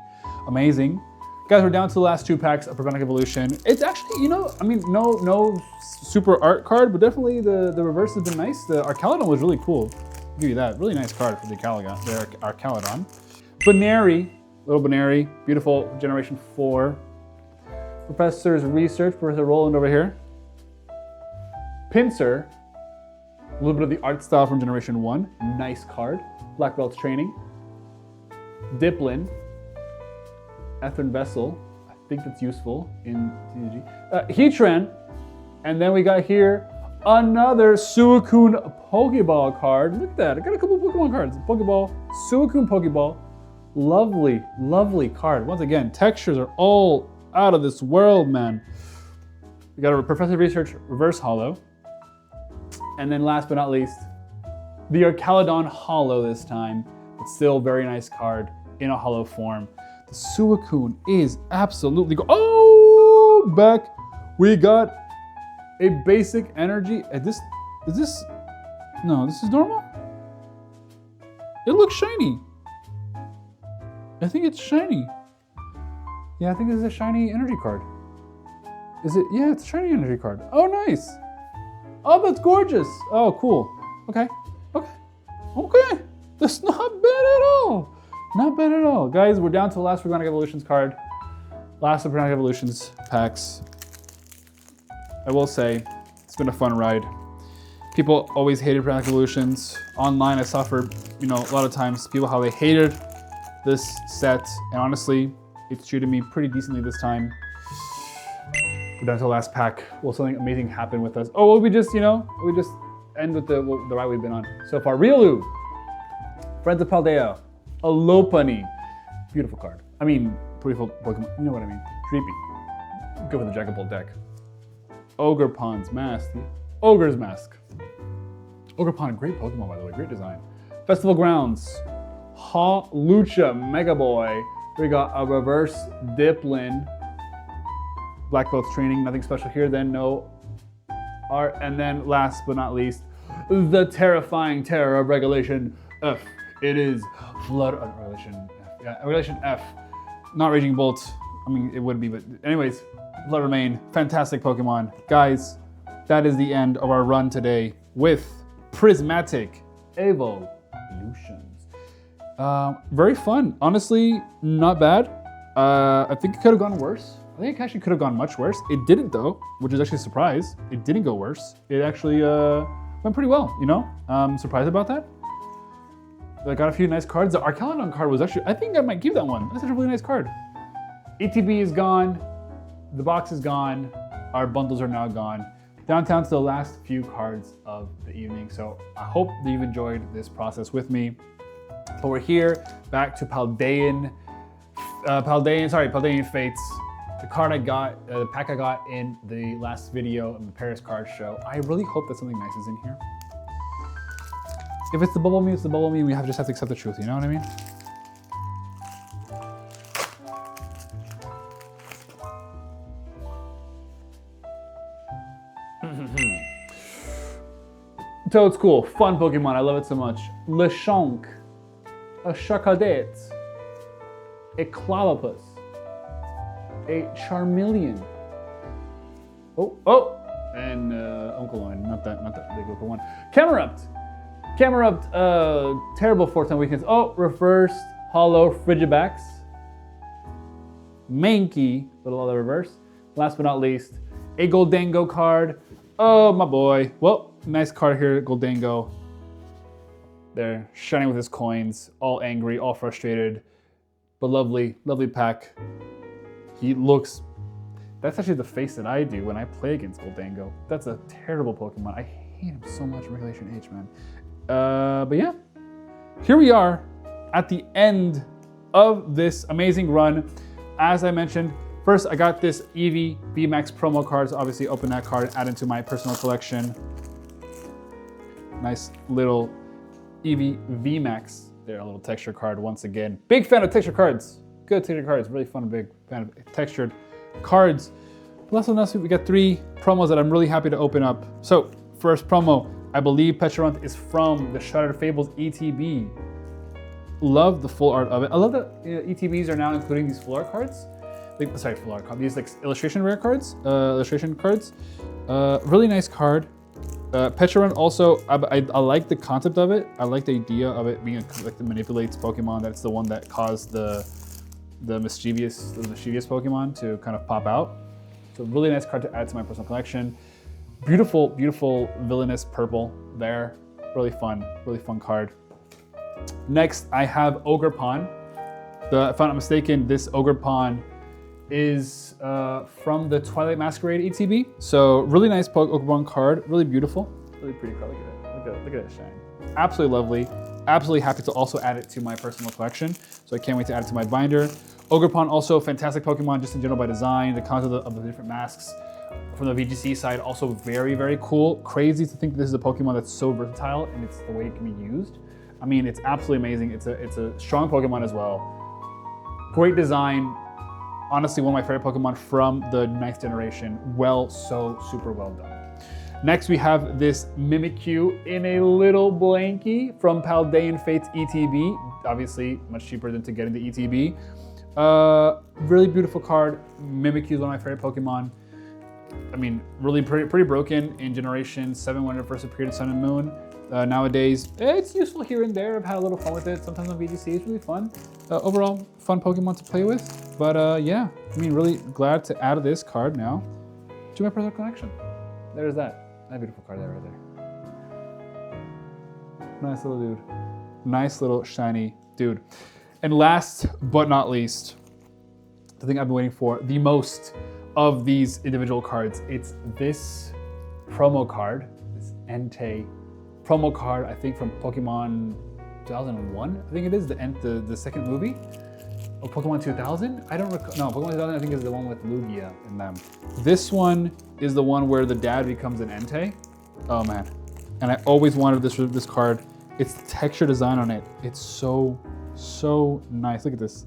amazing. Guys, we're down to the last 2 packs of Organic Evolution. It's actually, you know, I mean, no super art card, but definitely the reverse has been nice. The Arcaludon was really cool. I'll give you that. Really nice card for the Arcaludon. Baneri, little Baneri, beautiful Generation 4. Professor's Research, Professor Roland over here. Pinsir, a little bit of the art style from Generation 1. Nice card. Black Belt's Training. Diplin. Ethern Vessel. I think that's useful in TCG. Heatran. And then we got here another Suicune Pokeball card. Look at that. I got a couple Pokemon cards. Pokeball, Suicune Pokeball. Lovely, lovely card. Once again, textures are all out of this world, man. We got a Professor Research Reverse Hollow. And then last but not least, the Arcaludon Hollow this time. It's still a very nice card in a hollow form. The Suicune is absolutely oh, back. We got a basic energy. Is this, no, this is normal? It looks shiny. I think it's shiny. Yeah, I think this is a shiny energy card. Is it? Yeah, it's a shiny energy card. Oh, nice. Oh, that's gorgeous. Oh, cool. Okay, okay, okay. That's not bad at all. Not bad at all. Guys, we're down to the last Organic Evolutions card. Last of Organic Evolutions packs. I will say, it's been a fun ride. People always hated Organic Evolutions. Online, I saw for, you know, a lot of times people how they hated this set. And honestly, it's treated me pretty decently this time. We're down to the last pack. Will something amazing happen with us? Oh, well, we just, you know, we just end with the ride we've been on so far. Riolu, Friends of Paldea, a Lopunny. Beautiful card. I mean, beautiful Pokemon. You know what I mean. Creepy. Go with the Dragapult deck. Ogerpon's Mask. Ogre's Mask. Ogerpon, great Pokemon, by the way. Great design. Festival Grounds. Lucha Mega Boy. We got a reverse Diplin. Black Belt's Training. Nothing special here. Then no art. And then last but not least, the terrifying terror of Regulation F. It is Flood Regulation F. Yeah, Regulation F. Not Raging Bolt. I mean, it would be, but anyways, Blood Remain. Fantastic Pokemon. Guys, that is the end of our run today with Prismatic Evolutions. Very fun. Honestly, not bad. I think it could have gone worse. I think it actually could have gone much worse. It didn't though, which is actually a surprise. It didn't go worse. It actually went pretty well, you know? Surprised about that. I got a few nice cards. The Arcaludon card was actually, I think I might keep that one. That's a really nice card. ETB is gone. The box is gone. Our bundles are now gone. Downtown to the last few cards of the evening. So I hope that you've enjoyed this process with me. But we're here back to Paldean Fates. The card I got, the pack I got in the last video of the Paris card show. I really hope that something nice is in here. If it's the bubble me, it's the bubble me. We just have to accept the truth. You know what I mean? So it's cool. Fun Pokemon. I love it so much. Lechonk. A Charcadet. A Clobbopus. A Charmeleon. Oh, and Onkologne. Not that big of a one. Camerupt. Terrible 4-time weakness. Oh, reversed Hollow Frigibax. Mankey, little other reverse. Last but not least, a Goldango card. Oh, my boy. Well, nice card here, Goldango. There, shining with his coins, all angry, all frustrated, but lovely, lovely pack. He looks, that's actually the face that I do when I play against Goldango. That's a terrible Pokemon. I hate him so much in Regulation H, man. But yeah, here we are at the end of this amazing run. As I mentioned, first I got this Eevee VMAX promo cards. Obviously open that card, add into my personal collection. Nice little Eevee VMAX. There, a little texture card once again. Big fan of texture cards. Good texture cards. Really fun, big fan of textured cards. Last but not least, we got 3 promos that I'm really happy to open up. So, first promo, I believe Pecharunt is from the Shattered Fables ETB. Love the full art of it. I love that ETBs are now including these full art cards. Sorry, full art cards. These like illustration cards. Really nice card. Pecharunt also, I like the concept of it. I like the idea of it being like the manipulates Pokemon. That's the one that caused the mischievous Pokemon to kind of pop out. So really nice card to add to my personal collection. Beautiful, beautiful villainous purple there. Really fun card. Next, I have Ogerpon. If I'm not mistaken, this Ogerpon is from the Twilight Masquerade ETB. So really nice Ogerpon card, really beautiful. Really pretty card, look at that shine. Absolutely lovely. Absolutely happy to also add it to my personal collection. So I can't wait to add it to my binder. Ogerpon also a fantastic Pokemon just in general by design. The concept of the different masks from the VGC side also very, very cool. Crazy to think this is a Pokemon that's so versatile and it's the way it can be used. I mean, it's absolutely amazing. It's a strong Pokemon as well. Great design. Honestly, one of my favorite Pokemon from the 9th generation. Super well done. Next, we have this Mimikyu in a little blankie from Paldean Fates ETB. Obviously, much cheaper than to get in the ETB. Really beautiful card. Mimikyu is one of my favorite Pokemon. I mean, really pretty broken in Generation 7 when it first appeared in Sun and Moon. Nowadays, it's useful here and there. I've had a little fun with it. Sometimes on VGC, it's really fun. Overall, fun Pokemon to play with. But yeah, I mean, really glad to add this card now to my personal collection. There's that. That beautiful card there, right there. Nice little dude. Nice little shiny dude. And last but not least, the thing I've been waiting for the most of these individual cards, it's this promo card, this Entei promo card, I think from Pokemon 2001, I think it is, the second movie. Or Pokemon 2000? I don't recall. No, Pokemon 2000 I think is the one with Lugia in them. This one is the one where the dad becomes an Entei. Oh man. And I always wanted this card. It's the texture design on it. It's so nice. Look at this.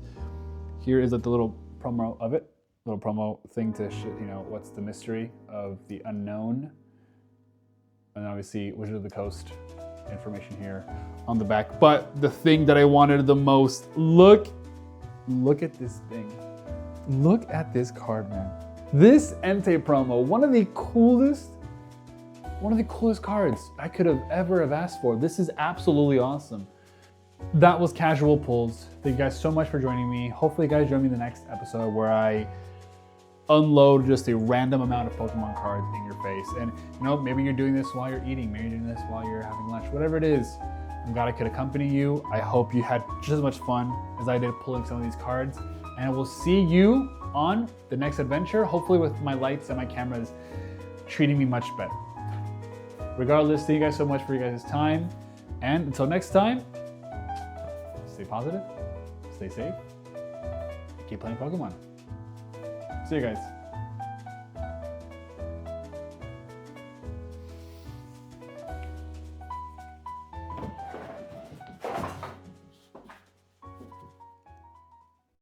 Here is the little promo of it. Little promo thing to, what's the mystery of the unknown. And obviously Wizard of the Coast information here on the back. But the thing that I wanted the most, look at this thing. Look at this card, man. This Entei promo, one of the coolest cards I could have ever have asked for. This is absolutely awesome. That was Casual Pulls. Thank you guys so much for joining me. Hopefully you guys join me in the next episode where I unload just a random amount of Pokemon cards in your face. And maybe you're doing this while you're eating, maybe you're doing this while you're having lunch, whatever it is. I'm glad I could accompany you. I hope you had just as much fun as I did pulling some of these cards. And we'll see you on the next adventure, hopefully with my lights and my cameras treating me much better. Regardless, thank you guys so much for your guys' time. And until next time, stay positive, stay safe, keep playing Pokemon. See you guys.